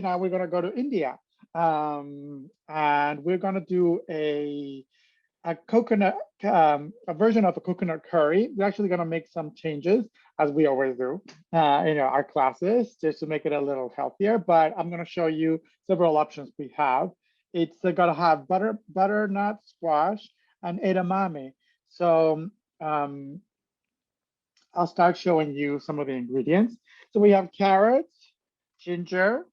now we're gonna go to India, and we're gonna do a coconut, a version of a coconut curry. We're actually gonna make some changes as we always do in our classes, just to make it a little healthier. But I'm gonna show you several options we have. It's gonna have butternut squash and edamame. So I'll start showing you some of the ingredients. So we have carrots, ginger.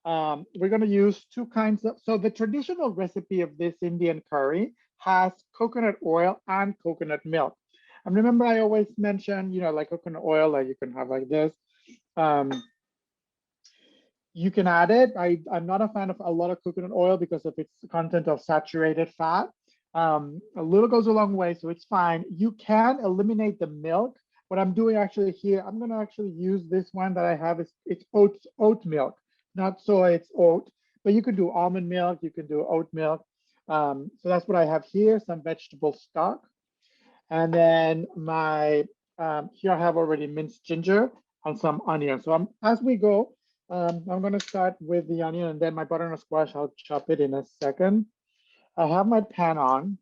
We're going to use two kinds of, so the traditional recipe of this Indian curry has coconut oil and coconut milk. And remember, I always mention, like coconut oil, like you can have like this. You can add it. I'm not a fan of a lot of coconut oil because of its content of saturated fat. A little goes a long way, so it's fine. You can eliminate the milk. What I'm doing actually here, I'm going to actually use this one that I have. It's oat milk, not soy, it's oat. But you can do almond milk, you can do oat milk. So that's what I have here, some vegetable stock. And then here I have already minced ginger and some onion. So as we go, I'm going to start with the onion, and then my butternut squash, I'll chop it in a second. I have my pan on.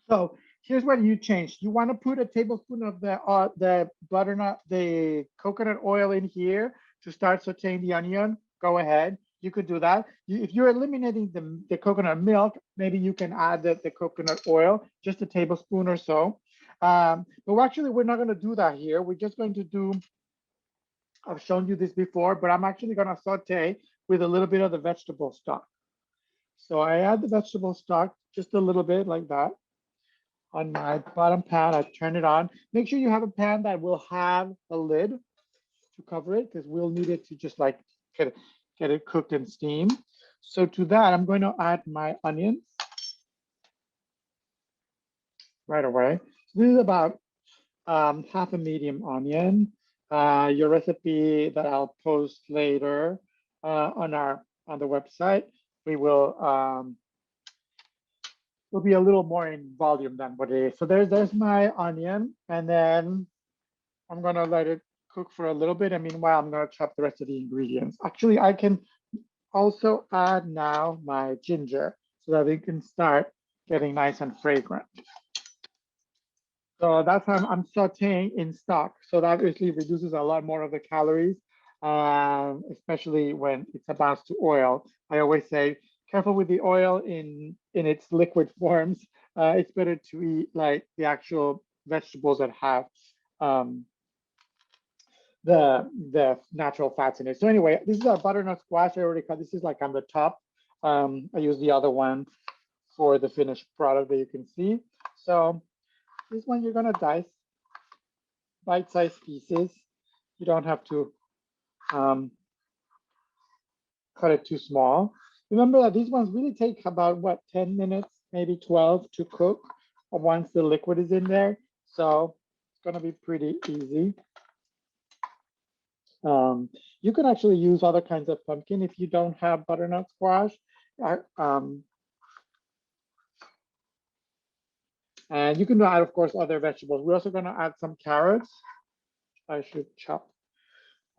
So here's what you change. You want to put a tablespoon of the butternut, the coconut oil in here to start sauteing the onion. Go ahead. You could do that. If you're eliminating the coconut milk, maybe you can add the coconut oil, just a tablespoon or so. But we're not going to do that here. We're just going to do, I've shown you this before, but I'm actually going to saute with a little bit of the vegetable stock. So I add the vegetable stock just a little bit like that on my bottom pan. I turn it on. Make sure you have a pan that will have a lid to cover it, because we'll need it to just like get it cooked and steamed. So to that, I'm going to add my onions right away. So this is about half a medium onion. Your recipe that I'll post later on the website, we will be a little more in volume than what it is. So there's my onion, and then I'm gonna let it cook for a little bit. And meanwhile, I'm gonna chop the rest of the ingredients. Actually, I can also add now my ginger so that it can start getting nice and fragrant. So that's how I'm sauteing in stock. So that obviously reduces a lot more of the calories, especially when it's about to oil. I always say, careful with the oil in its liquid forms. It's better to eat like the actual vegetables that have the natural fats in it. So anyway, this is our butternut squash. I already cut. This is like on the top. I use the other one for the finished product that you can see. So this one you're gonna dice bite-sized pieces. You don't have to cut it too small. Remember that these ones really take about 10 minutes, maybe 12 to cook once the liquid is in there. So it's gonna be pretty easy. You can actually use other kinds of pumpkin if you don't have butternut squash. And you can add, of course, other vegetables. We're also gonna add some carrots. I should chop,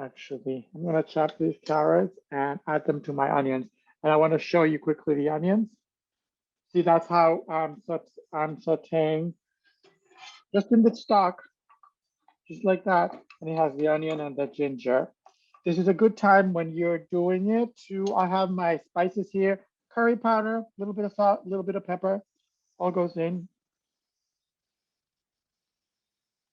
actually. I'm gonna chop these carrots and add them to my onions. And I wanna show you quickly the onions. See, that's how I'm sauteing just in the stock, just like that. And it has the onion and the ginger. This is a good time when you're doing it I have my spices here, curry powder, a little bit of salt, a little bit of pepper, all goes in.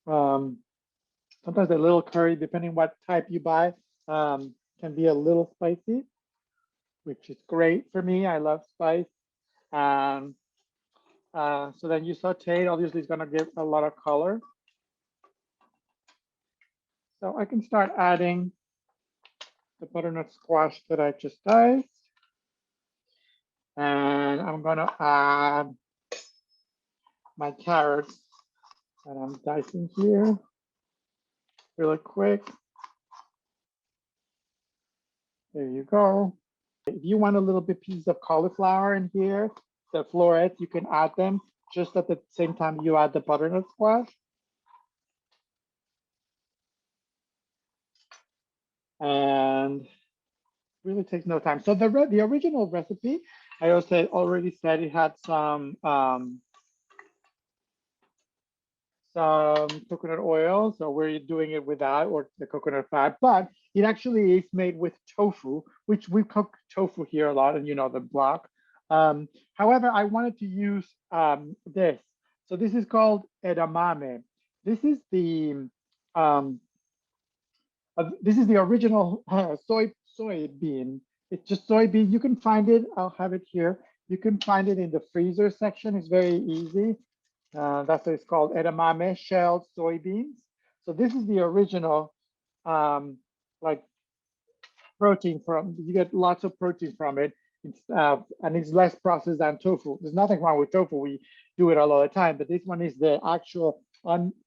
Sometimes a little curry, depending what type you buy, can be a little spicy, which is great for me. I love spice. So then you saute it. Obviously, it's gonna give a lot of color. So I can start adding the butternut squash that I just diced. And I'm gonna add my carrots that I'm dicing here really quick. There you go. If you want a little bit piece of cauliflower in here, the florets, you can add them just at the same time you add the butternut squash. And Really takes no time. So the original recipe, I also already said it had some coconut oil. So we're doing it without or the coconut fat, but it actually is made with tofu, which we cook tofu here a lot, and you know the block. However, I wanted to use this. So this is called edamame. This is the um, this is the original soybean. It's just soybean. You can find it. I'll have it here. You can find it in the freezer section. It's very easy. That's what it's called, edamame, shelled soybeans. So this is the original, like protein from. You get lots of protein from it. And it's less processed than tofu. There's nothing wrong with tofu. We do it all the time, but this one is the actual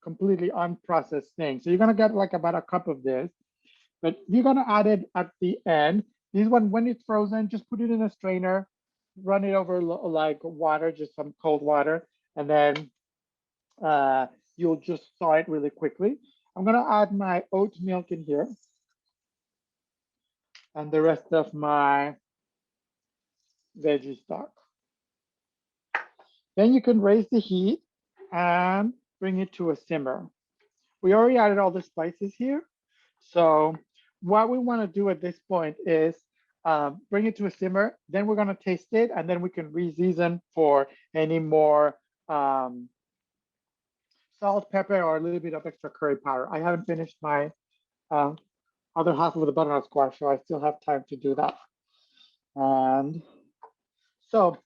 completely unprocessed thing. So you're gonna get like about a cup of this, but you're gonna add it at the end. This one, when it's frozen, just put it in a strainer, run it over like water, just some cold water, and then uh, you'll just thaw it really quickly. I'm gonna add my oat milk in here and the rest of my veggie stock. Then you can raise the heat and bring it to a simmer. We already added all the spices here. So what we want to do at this point is bring it to a simmer. Then we're going to taste it, and then we can re-season for any more salt, pepper, or a little bit of extra curry powder. I haven't finished my uh, other half of the butternut squash, so I still have time to do that. And so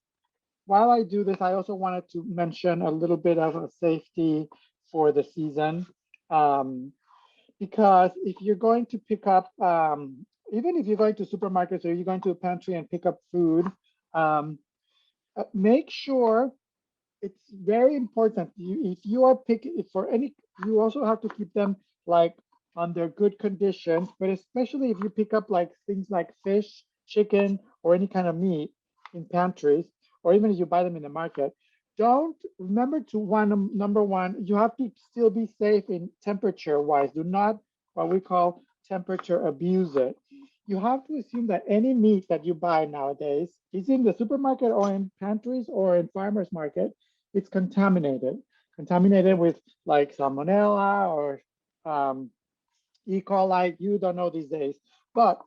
while I do this, I also wanted to mention a little bit of a safety for the season. Because if you're going to pick up, even if you're going to supermarkets or you're going to a pantry and pick up food, make sure it's very important. If you are picking for any, you also have to keep them like under good conditions, but especially if you pick up like things like fish, chicken, or any kind of meat in pantries, or even if you buy them in the market, don't remember to number one, you have to still be safe in temperature wise. Do not what we call temperature abuse it. You have to assume that any meat that you buy nowadays is in the supermarket or in pantries or in farmers market, it's contaminated with like salmonella or E. coli. You don't know these days, but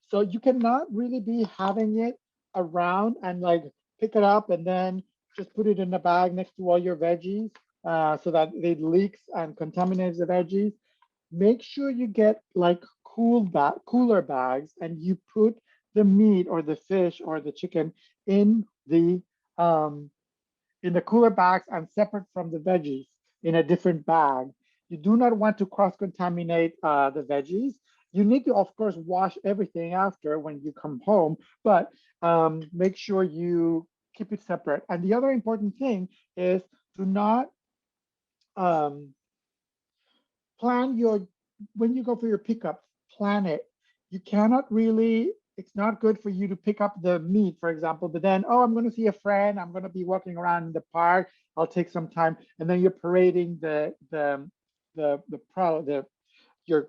so you cannot really be having it around and like pick it up and then just put it in a bag next to all your veggies so that it leaks and contaminates the veggies. Make sure you get like cooler bags and you put the meat or the fish or the chicken um, in the cooler bags and separate from the veggies in a different bag. You do not want to cross-contaminate the veggies. You need to, of course, wash everything after when you come home, but make sure you keep it separate. And the other important thing is to not plan when you go for your pickup, plan it. You cannot really, it's not good for you to pick up the meat, for example, but then, oh, I'm going to see a friend, I'm going to be walking around in the park, I'll take some time, and then you're parading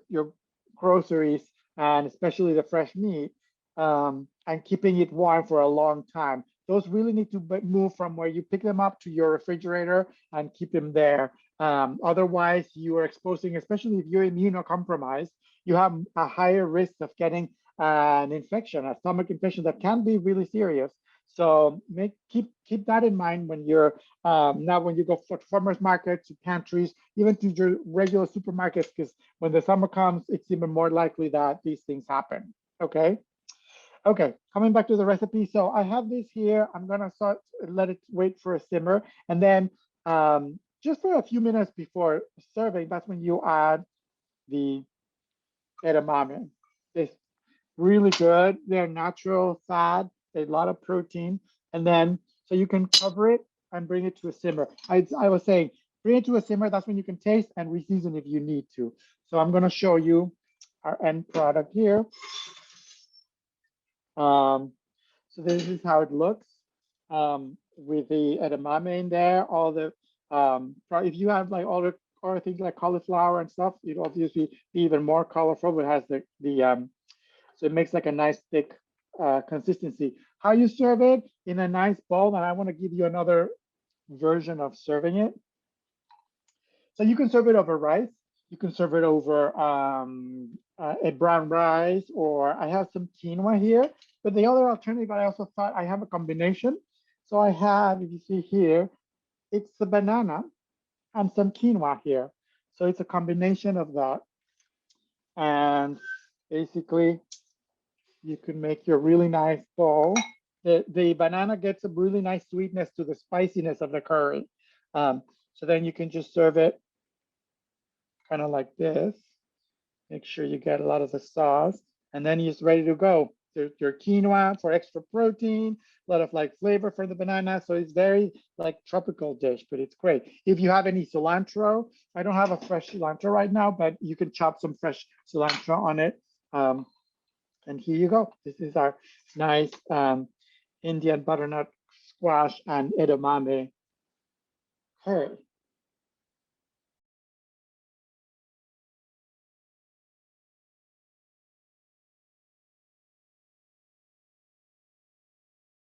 your groceries and especially the fresh meat and keeping it warm for a long time. Those really need to move from where you pick them up to your refrigerator and keep them there. Otherwise, you are exposing, especially if you're immunocompromised, you have a higher risk of getting an infection, a stomach infection that can be really serious. So keep that in mind when you're now when you go for farmers markets, to pantries, even to your regular supermarkets, because when the summer comes, it's even more likely that these things happen. Okay. Okay, coming back to the recipe. So I have this here. I'm gonna let it wait for a simmer, and then just for a few minutes before serving, that's when you add the edamame. It's really good. They're natural fat. There's a lot of protein, and then so you can cover it and bring it to a simmer. I was saying bring it to a simmer. That's when you can taste and reseason if you need to. So I'm gonna show you our end product here. So this is how it looks with the edamame in there. All the if you have like all the other things like cauliflower and stuff, it'll obviously be even more colorful. But it has the so it makes like a nice thick consistency. How you serve it in a nice bowl, and I want to give you another version of serving it. So you can serve it over rice. You can serve it over a brown rice, or I have some quinoa here. But the other alternative, I also thought I have a combination. So I have, if you see here, it's the banana and some quinoa here. So it's a combination of that. And basically, you can make your really nice bowl. The banana gets a really nice sweetness to the spiciness of the curry. So then you can just serve it kind of like this. Make sure you get a lot of the sauce, and then it's ready to go. There's your quinoa for extra protein, a lot of like flavor for the banana. So it's very like tropical dish, but it's great. If you have any cilantro, I don't have a fresh cilantro right now, but you can chop some fresh cilantro on it. And here you go. This is our nice Indian butternut squash and edamame curry.